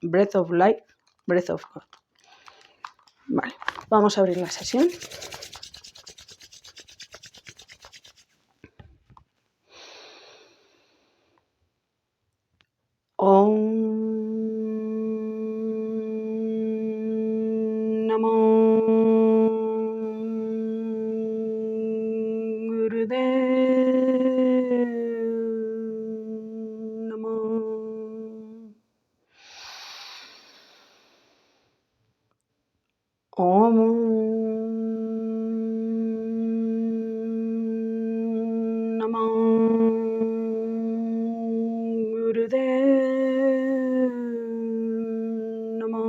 breath of life, breath of God. Vale, vamos a abrir la sesión. Om Namo Gurudev Namo. Om Namo Gurudev Namo.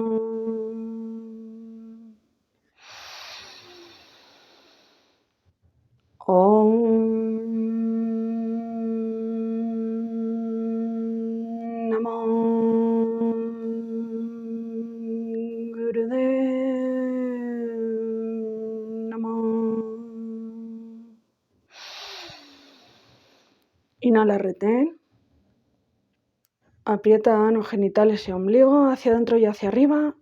Om Namo Gurudev Namo. Inhala, retén. Aprieta manos genitales y ombligo hacia adentro y hacia arriba.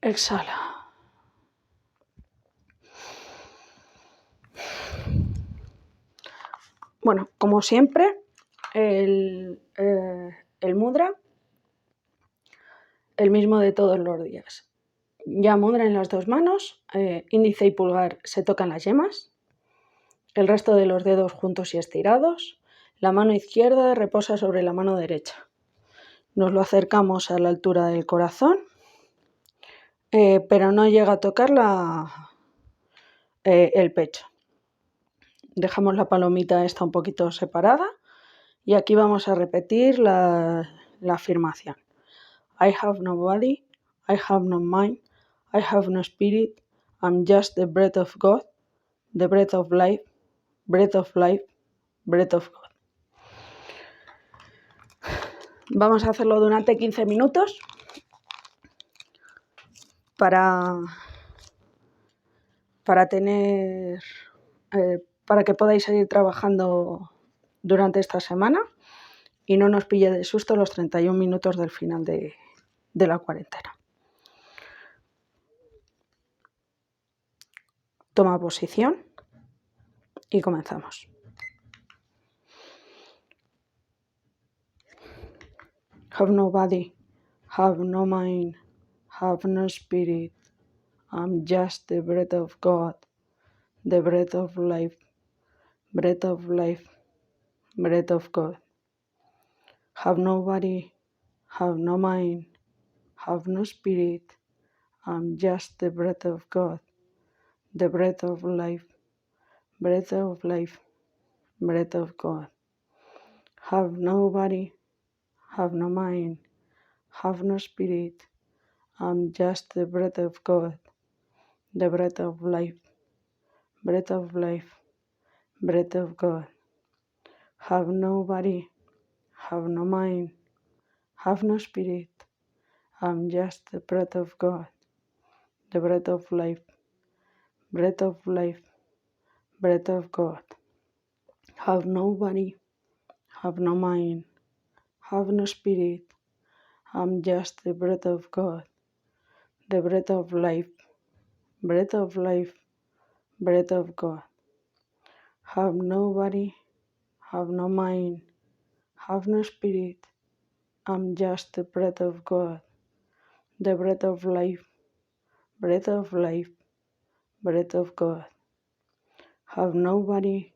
Exhala. Bueno, como siempre, el mudra, el mismo de todos los días. Ya mudra en las dos manos, índice y pulgar se tocan las yemas, el resto de los dedos juntos y estirados, la mano izquierda reposa sobre la mano derecha. Nos lo acercamos a la altura del corazón, pero no llega a tocar el pecho. Dejamos la palomita esta un poquito separada y aquí vamos a repetir la afirmación. I have no body, I have no mind, I have no spirit, I'm just the breath of God, the breath of life, breath of life, breath of God. Vamos a hacerlo durante 15 minutos para que podáis seguir trabajando durante esta semana y no nos pille de susto los 31 minutos del final de la cuarentena. Toma posición y comenzamos. Have no body, have no mind, have no spirit. I'm just the breath of God, the breath of life, breath of life, breath of God. Have no body, have no mind, have no spirit. I'm just the breath of God, the breath of life, breath of life, breath of God. Have no body, have no mind, have no spirit. I'm just the breath of God, the breath of life, breath of life, breath of God. Have no body, have no mind, have no spirit. I'm just the breath of God, the breath of life, breath of life, breath of God. Have no body, have no mind, have no spirit. I'm just the breath of God, the breath of life, breath of life, breath of God. Have no body, have no mind, have no spirit. I'm just the breath of God, the breath of life, breath of life, breath of God. Have no body,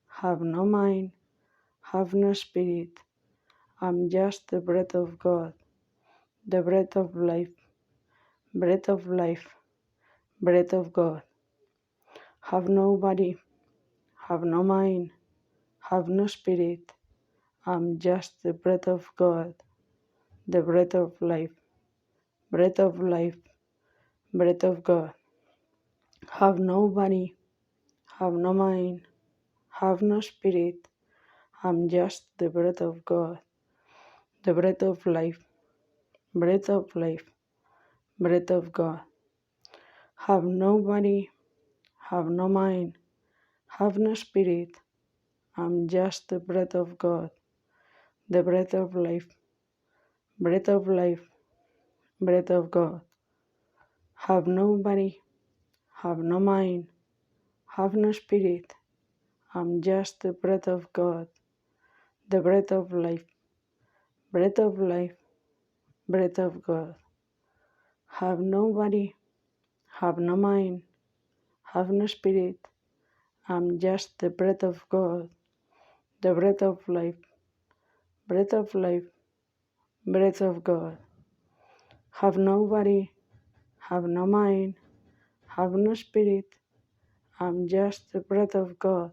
have no mind, have no spirit. I'm just the breath of God, the breath of life, breath of life, breath of God. Have no body, have no mind, have no spirit. I'm just the breath of God, the breath of life, breath of life, breath of God. Have no body, have no mind, have no spirit. I'm just the breath of God, the breath of life, breath of life, breath of God. Have no body, have no mind, have no spirit. I'm just the breath of God, the breath of life, breath of life, breath of God. Have no body, have no mind, have no spirit. I'm just the breath of God, the breath of life, breath of life, breath of God. Have no body, have no mind, have no spirit. I'm just the breath of God, the breath of life, breath of life, breath of God. Have no body, have no mind, have no spirit. I'm just the breath of God,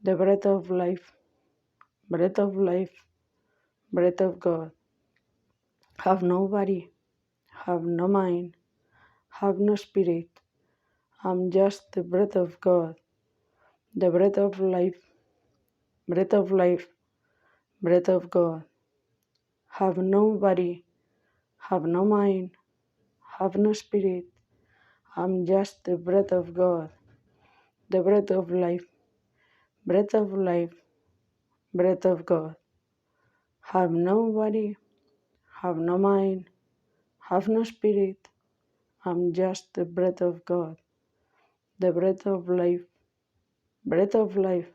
the breath of life, breath of life, breath of God. Have no body, have no mind, have no spirit. I'm just the breath of God, the breath of life, breath of life, breath of God. Have no body, have no mind, have no spirit. I'm just the breath of God, the breath of life, breath of life, breath of God. Have no body, have no mind, have no spirit. I'm just the breath of God, the breath of life, breath of life,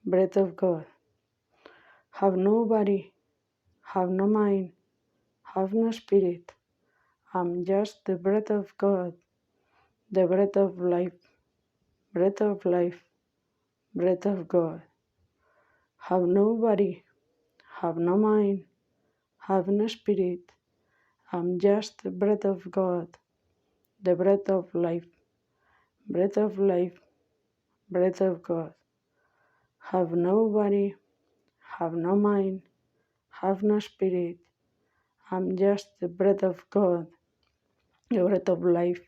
breath of God. Have no body, have no mind, have no spirit. I'm just the breath of God, the breath of life, breath of life, breath of God. Have no body, have no mind, have no spirit. I'm just the breath of God, the breath of life, breath of life, breath of God. Have no body, have no mind, have no spirit. I'm just the breath of God, the breath of life,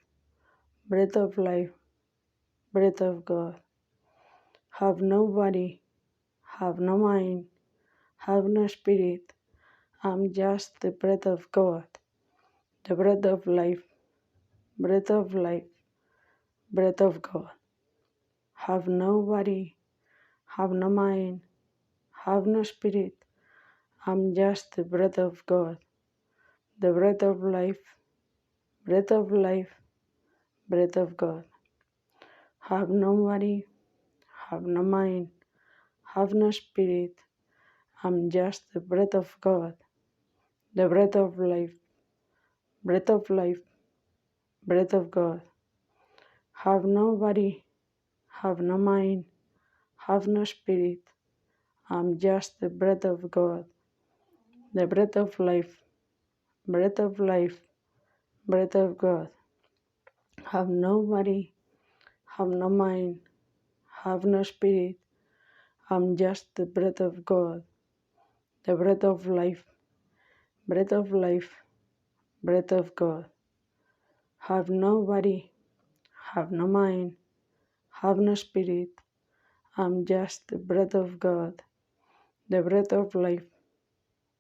breath of life, breath of God. Have no body, have no mind, have no spirit. I'm just the breath of God, the breath of life, breath of life, breath of God. Have no body, have no mind, have no spirit. I'm just the breath of God, the breath of life, breath of life, breath of God. Have no body, have no mind, have no spirit. I'm just the breath of God, the breath of life, breath of life, breath of God. Have no body, have no mind, have no spirit. I'm just the breath of God, the breath of life, breath of life, breath of God. Have no body, have no mind, have no spirit. I'm just the breath of God, the breath of life, breath of life, breath of God. Have no body, have no mind, have no spirit. I'm just the breath of God, the breath of life,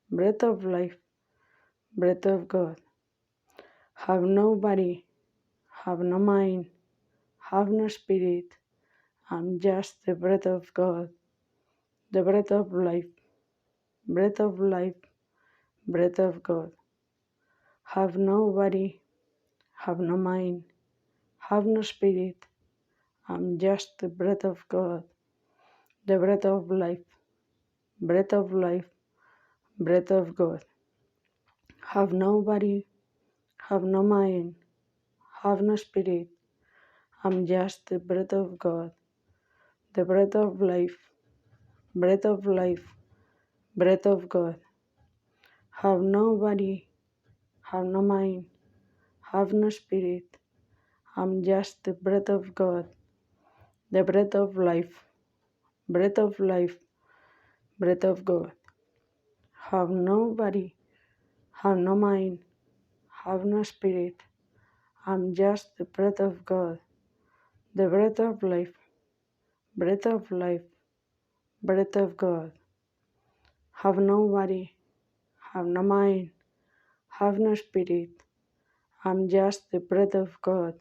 breath of life, breath of God. Have no body, have no mind, have no spirit. I'm just the breath of God, the breath of life, breath of life, breath of God. Have no body, have no mind, have no spirit. I'm just the breath of God, the breath of life, breath of life, breath of God. Have no body, have no mind, have no spirit. I'm just the breath of God, the breath of life, breath of life, breath of God. Have no body, have no mind, have no spirit. I'm just the breath of God, the breath of life, breath of life, breath of God. Have no body, have no mind, have no spirit. I'm just the breath of God, the breath of life, breath of life, breath of God. Have no body, have no mind, have no spirit. I'm just the breath of God,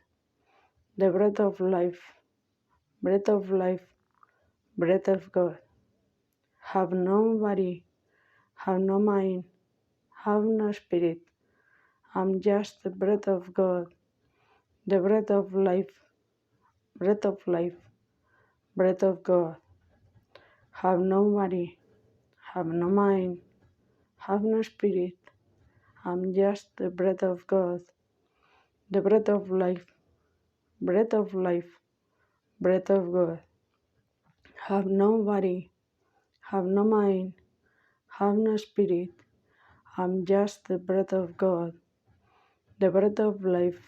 the breath of life, breath of life, breath of God. Have no body, have no mind, have no spirit. I'm just the breath of God, the breath of life, breath of life, breath of God. Have no body, have no mind, have no spirit. I'm just the breath of God, the breath of life, breath of life, breath of God. Have no body, have no mind, have no spirit. I'm just the breath of God, the breath of life,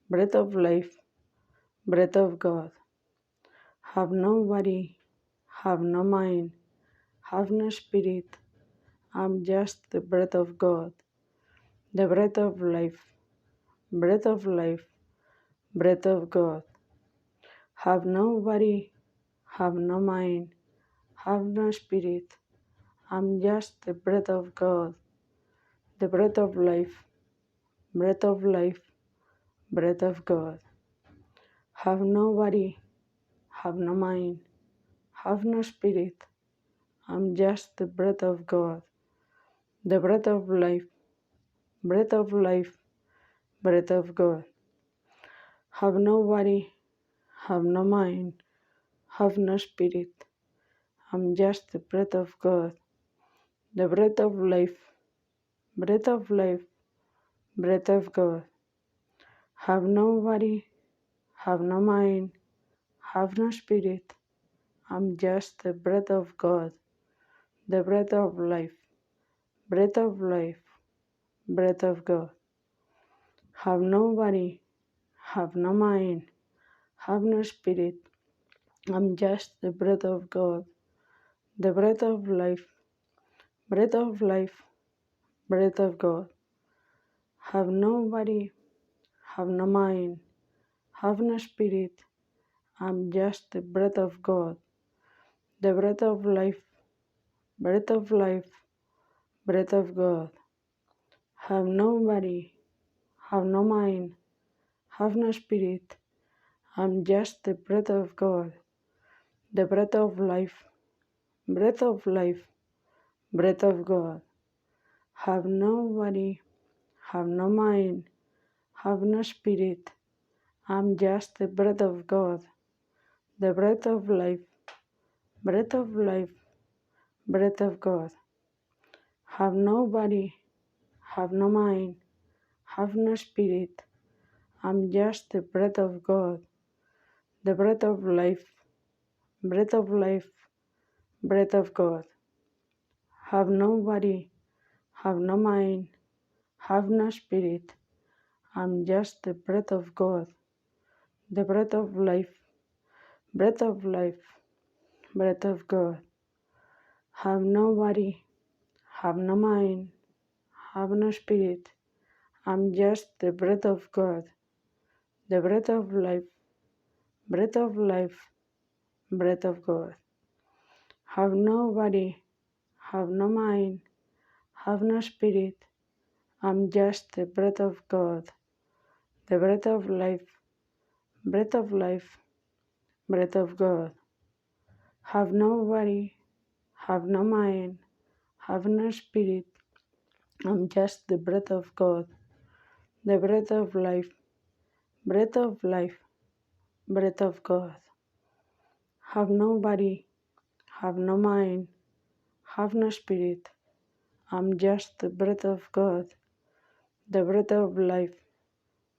breath of life, breath of God. Have no body, have no mind, have no spirit. I'm just the breath of God, the breath of life, breath of life, breath of God. Have no body, have no mind, have no spirit. I'm just the breath of God, the breath of life, breath of life, breath of God. Have no body, have no mind, have no spirit. I'm just the breath of God, the breath of life, breath of life, breath of God. Have no body, have no mind, have no spirit. I'm just the breath of God, the breath of life, breath of life, breath of God. Have no body, have no mind, have no spirit. I'm just the breath of God, the breath of life, breath of life, breath of God. Have no body, have no mind, have no spirit. I'm just the breath of God, the breath of life, breath of life, breath of God. Have no body, have no mind, have no spirit. I'm just the breath of God, the breath of life, breath of life, breath of God. Have no body, have no mind, have no spirit. I'm just the breath of God, the breath of life, breath of life, breath of God. Have no body, have no mind, have no spirit. I'm just the breath of God, the breath of life, breath of life, breath of God. Have no body, have no mind, have no spirit. I'm just the breath of God, the breath of life, breath of life, breath of God. Have no body, have no mind, have no spirit. I'm just the breath of God, the breath of life, breath of life, breath of God. Have no body, have no mind, have no spirit. I'm just the breath of God, the breath of life, breath of life, breath of God. Have no body, have no mind, have no spirit. I'm just the breath of God, the breath of life, breath of life, breath of God. Have no body, have no mind, have no spirit. I'm just the breath of God, the breath of life, breath of life, breath of God. Have no body, have no mind, have no spirit. I'm just the breath of God, the breath of life,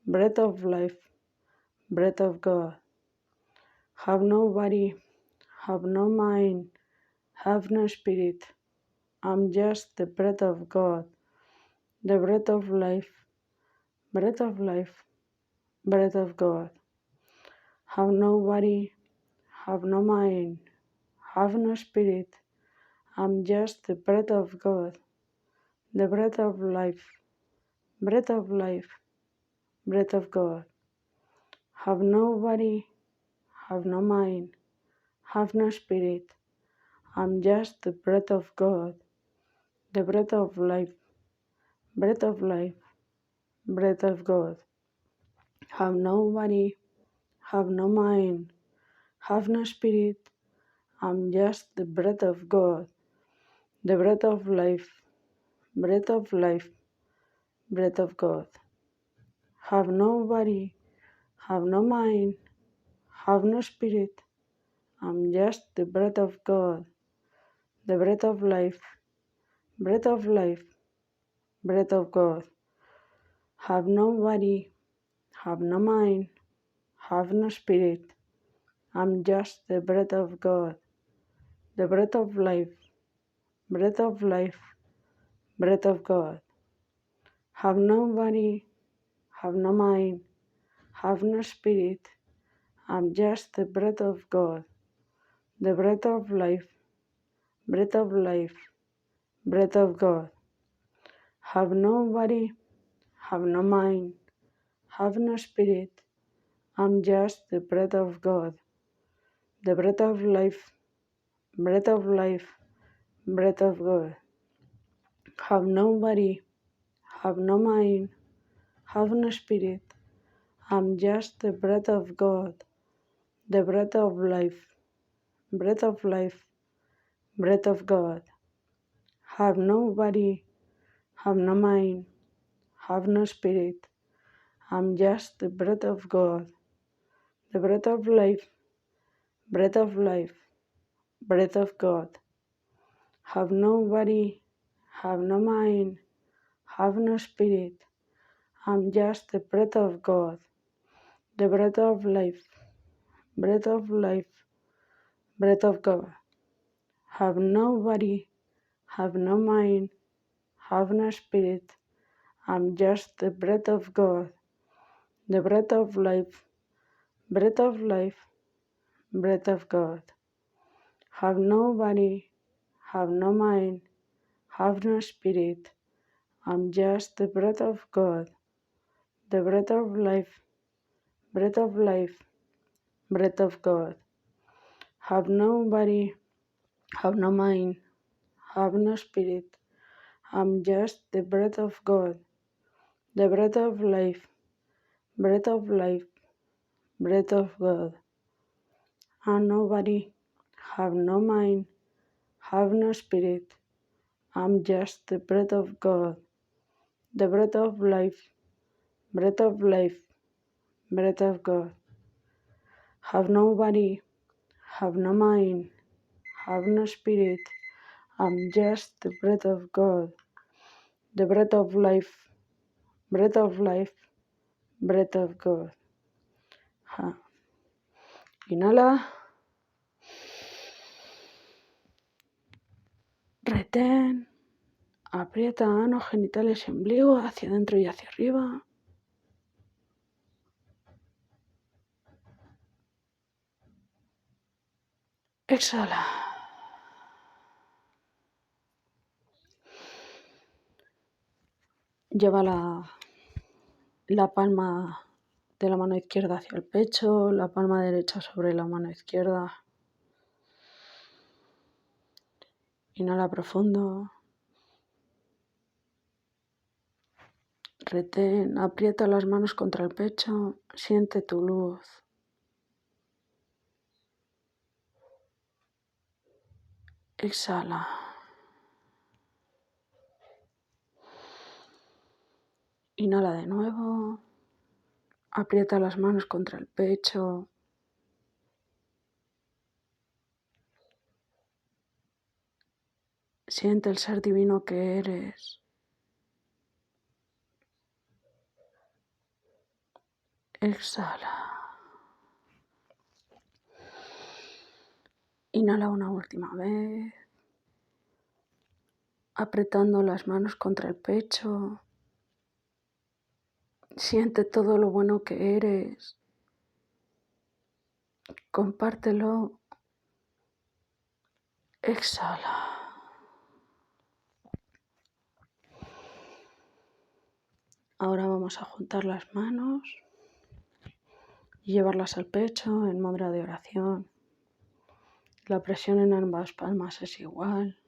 breath of life, breath of God. Have no body, have no mind, have no spirit. I'm just the breath of God, the breath of life, breath of life, breath of God. Have no body, have no mind, have no spirit. I'm just the breath of God, the breath of life, breath of life, breath of God. Have no body, have no mind, have no spirit. I'm just the breath of God, the breath of life, breath of life, breath of God. Have no body, have no mind, have no spirit. I'm just the breath of God, the breath of life, breath of life, breath of God. Have no body, have no mind, have no spirit. I'm just the breath of God, the breath of life, breath of life, breath of God. Have no body, have no mind, have no spirit. I'm just the breath of God, the breath of life, breath of life, breath of God. Have no body, have no mind, have no spirit. I'm just the breath of God, the breath of life, breath of life, breath of God. Have no body, have no mind, have no spirit. I'm just the breath of God, the breath of life, breath of life, breath of God. Have no body, have no mind, have no spirit. I'm just the breath of God, the breath of life, breath of life, breath of God. Have no body, have no mind, have no spirit. I'm just the breath of God, the breath of life, breath of life, breath of God. Have no body, have no mind, have no spirit. I'm just the breath of God, the breath of life, breath of life, breath of God. Have no body, have no mind, have no spirit. I'm just the breath of God, the breath of life, breath of life, breath of God. Have no body, have no mind, have no spirit. I'm just the breath of God, the breath of life, breath of life, breath of God. Have no body, have no mind, have no spirit. I'm just the breath of God, the breath of life, breath of life, breath of God. And nobody, have no mind, have no spirit. I'm just the breath of God, the breath of life, breath of life, breath of God. Have no body, have no mind, have no spirit. I'm just the breath of God, the breath of life, breath of life, breath of God. Inhala, retén, aprieta manos, genitales y ombligo hacia adentro y hacia arriba. Exhala. Lleva la palma de la mano izquierda hacia el pecho, la palma derecha sobre la mano izquierda. Inhala profundo. Retén, aprieta las manos contra el pecho, siente tu luz. Exhala. Inhala de nuevo. Aprieta las manos contra el pecho. Siente el ser divino que eres. Exhala. Inhala una última vez. Apretando las manos contra el pecho. Siente todo lo bueno que eres. Compártelo. Exhala. Ahora vamos a juntar las manos y llevarlas al pecho en mudra de oración. La presión en ambas palmas es igual.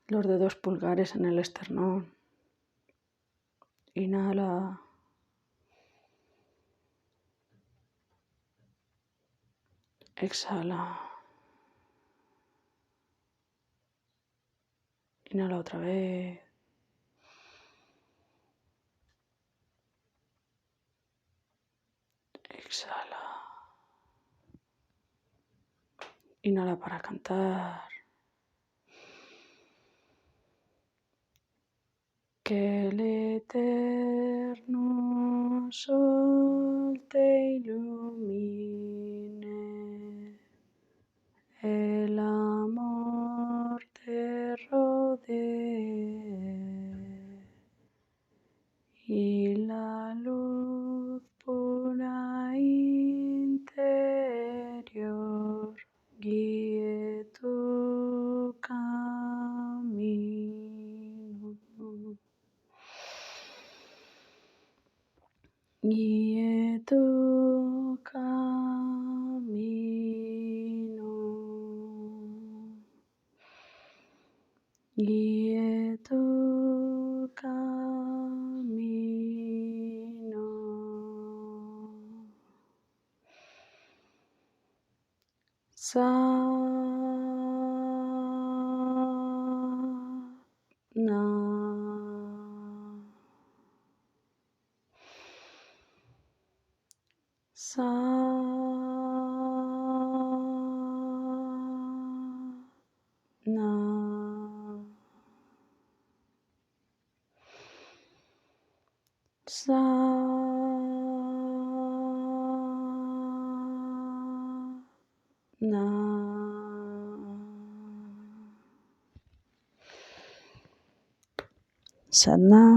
Los dedos pulgares en el esternón. Inhala. Exhala. Inhala otra vez. Exhala. Inhala para cantar. Que el eterno sol te ilumine, el amor te rodee y la luz pura interior guíe tu camino. Guíe tu camino. Guíe tu camino. Sana. Sana. Sana. Sana.